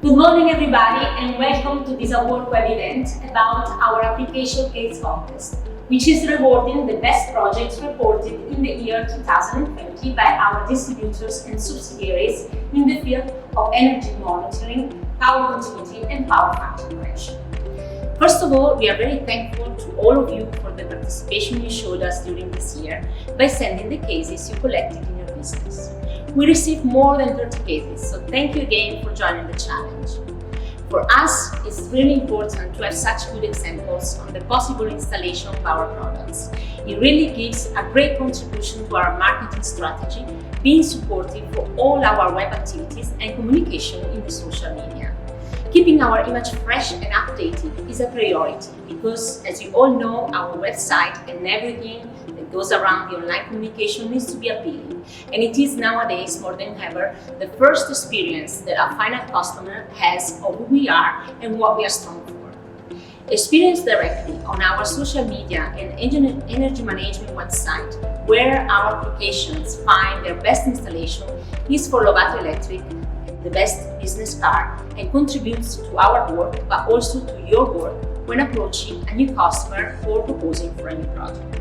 Good morning everybody and welcome to this award web event about our application case contest, which is rewarding the best projects reported in the year 2020 by our distributors and subsidiaries in the field of energy monitoring, power continuity and power factor correction. First of all, we are very thankful to all of you for the participation you showed us during this year by sending the cases you collected in your business. We received more than 30 cases, so thank you again for joining the challenge. For us, it's really important to have such good examples on the possible installation of our products. It really gives a great contribution to our marketing strategy, being supportive for all our web activities and communication in the social media. Keeping our image fresh and updated is a priority because, as you all know, our website and everything that goes around the online communication needs to be appealing, and it is nowadays more than ever the first experience that a final customer has of who we are and what we are strong for. Experience directly on our social media and energy management website, where our applications find their best installation, is for Lovato Electric the best business card and contributes to our work, but also to your work when approaching a new customer or proposing for a new project.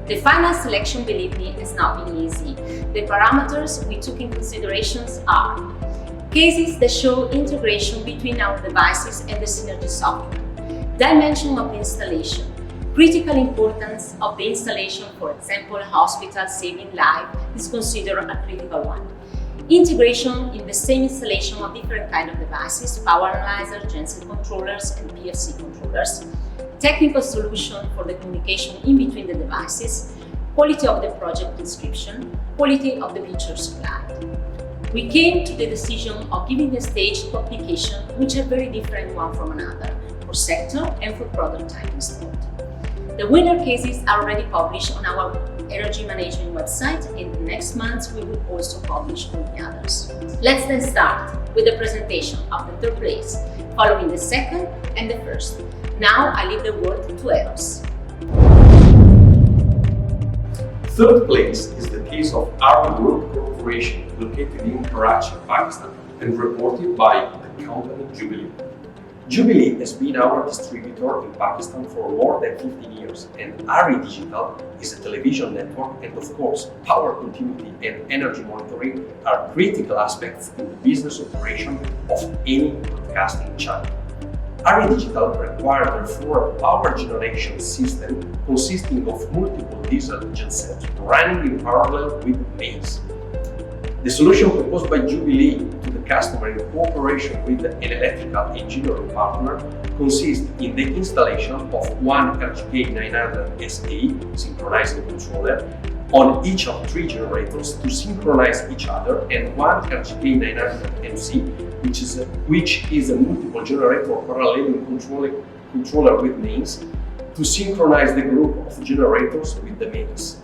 The final selection, believe me, has not been easy. The parameters we took in consideration are cases that show integration between our devices and the Synergy software, dimension of the installation, critical importance of the installation, for example, hospital saving life is considered a critical one. Integration in the same installation of different kinds of devices, power analyzers, genset controllers, and PFC controllers. Technical solution for the communication in between the devices. Quality of the project description. Quality of the picture supplied. We came to the decision of giving the stage to applications which are very different one from another, for sector and for product type installed. The winner cases are already published on our energy management website, and next month we will also publish all the others. Let's then start with the presentation of the third place, following the second and the first. Now I leave the word to Eros. Third place is the case of Army Group Corporation, located in Karachi, Pakistan, and reported by the company Jubilee. Jubilee has been our distributor in Pakistan for more than 15 years, and ARI Digital is a television network, and of course, power continuity and energy monitoring are critical aspects in the business operation of any broadcasting channel. ARI Digital requires therefore a power generation system consisting of multiple diesel gensets running in parallel with mains. The solution proposed by Jubilee to the customer in cooperation with an electrical engineering partner consists in the installation of one RGK900 SA synchronizing controller on each of three generators to synchronize each other, and one RGK900 MC, which is a multiple generator paralleling controller with mains, to synchronize the group of generators with the mains.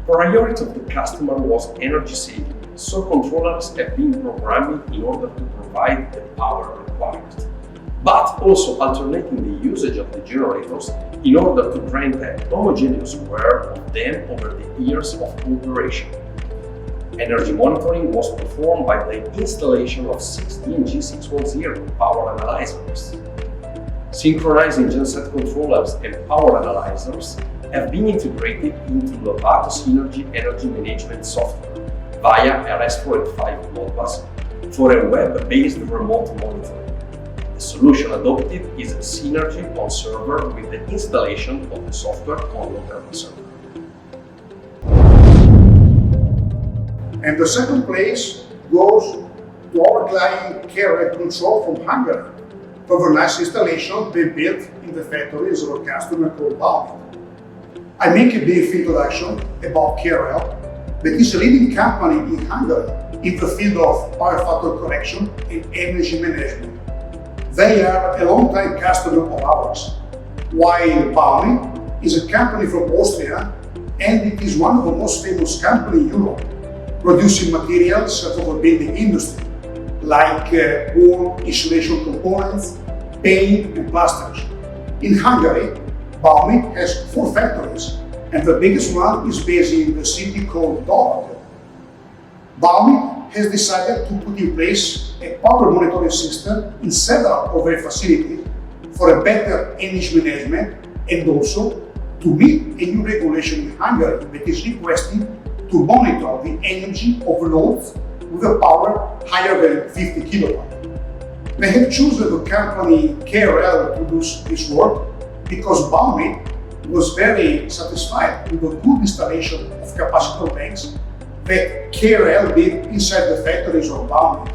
Priority of the customer was energy saving, so controllers have been programmed in order to provide the power required, but also alternating the usage of the generators in order to grant a homogeneous wear of them over the years of operation. Energy monitoring was performed by the installation of 16 G610 power analyzers. Synchronizing genset controllers and power analyzers have been integrated into Lovato Synergy energy management software via a RS485 Modbus for a web-based remote monitoring. The solution adopted is Synergy on server with the installation of the software on local server. And the second place goes to our client Care Control from Hungary for the nice installation they built in the factories of a customer called Balmy. I make a brief introduction about Carel, that is a leading company in Hungary in the field of power factor correction and energy management. They are a long-time customer of ours, while Balmy is a company from Austria, and it is one of the most famous companies in Europe, producing materials for the building industry, like wall insulation components, paint and plasters. In Hungary, Balmy has 4 factories, and the biggest one is based in the city called Dog. Balmy has decided to put in place a power monitoring system in several of their facilities for a better energy management and also to meet a new regulation in Hungary that is requesting to monitor the energy of loads with a power higher than 50 kilowatt. They have chosen the company KRL to do this work because Baumit was very satisfied with the good installation of capacitor banks that KRL did inside the factories of Baumit,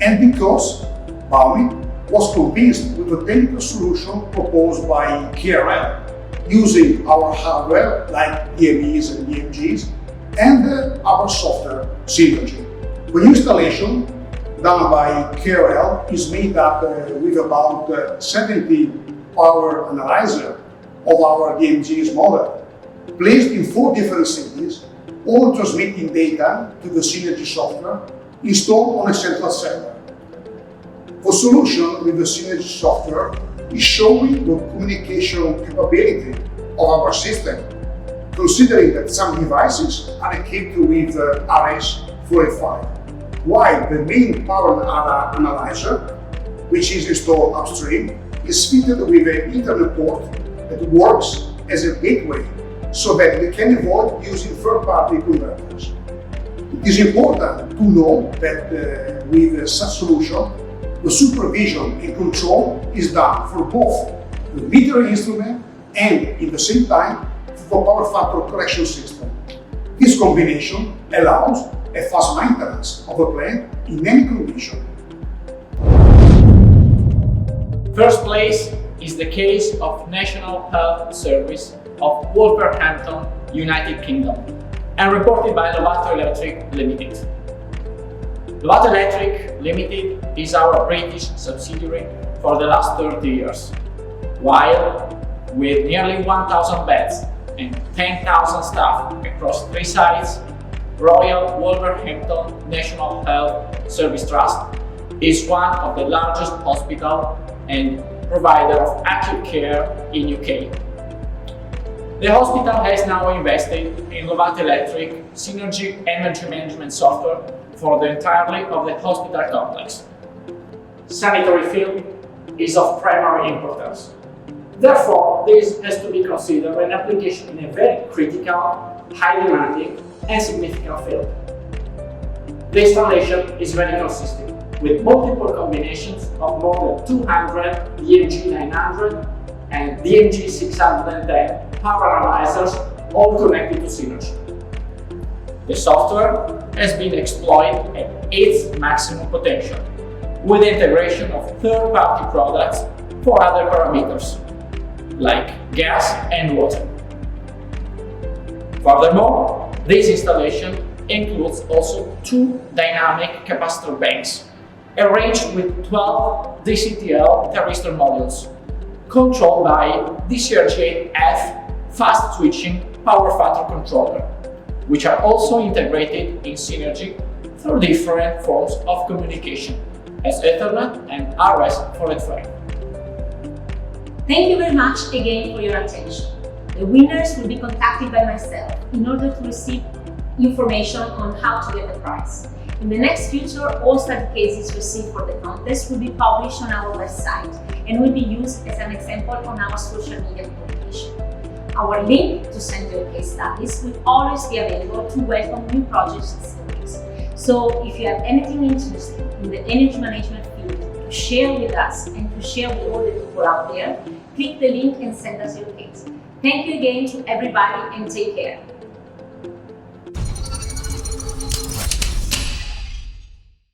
and because Baumit was convinced with the technical solution proposed by KRL using our hardware like DMEs and DMGs and our software Synergy. The installation done by KRL is made up with about 70 power analyzers of our DMGs model, placed in 4 different cities, all transmitting data to the Synergy software installed on a central server. The solution with the Synergy software is showing the communication capability of our system, considering that some devices are equipped with RS-485, while the main power analyzer, which is installed upstream, is fitted with an Ethernet port that works as a gateway so that we can avoid using third-party converters. It is important to know that with such solution, the supervision and control is done for both the metering instrument and, at the same time, for the power factor correction system. This combination allows a fast maintenance of the plant in any condition. First place is the case of National Health Service of Wolverhampton, United Kingdom, and reported by Lovato Electric Limited. Lovato Electric Limited is our British subsidiary for the last 30 years, while with nearly 1,000 beds and 10,000 staff across 3 sites, Royal Wolverhampton National Health Service Trust is one of the largest hospitals and provider of acute care in UK. The hospital has now invested in Lovato Electric Synergy energy management software for the entirety of the hospital complex. Sanitary field is of primary importance. Therefore, this has to be considered an application in a very critical, high demanding and significant field. The installation is very consistent, with multiple combinations of more than 200 DMG 900 and DMG 610 power analyzers, all connected to Synergy. The software has been exploited at its maximum potential, with the integration of third-party products for other parameters, like gas and water. Furthermore, this installation includes also 2 dynamic capacitor banks, arranged with 12 DCTL thyristor modules, controlled by DCRG8F fast-switching power factor controller, which are also integrated in Synergy through different forms of communication, as Ethernet and RS-485. Thank you very much again for your attention. The winners will be contacted by myself in order to receive information on how to get the prize. In the next future, all study cases received for the contest will be published on our website and will be used as an example on our social media communication. Our link to send your case studies will always be available to welcome new projects and series. So if you have anything interesting in the energy management field to share with us and to share with all the people out there, click the link and send us your case. Thank you again to everybody and take care.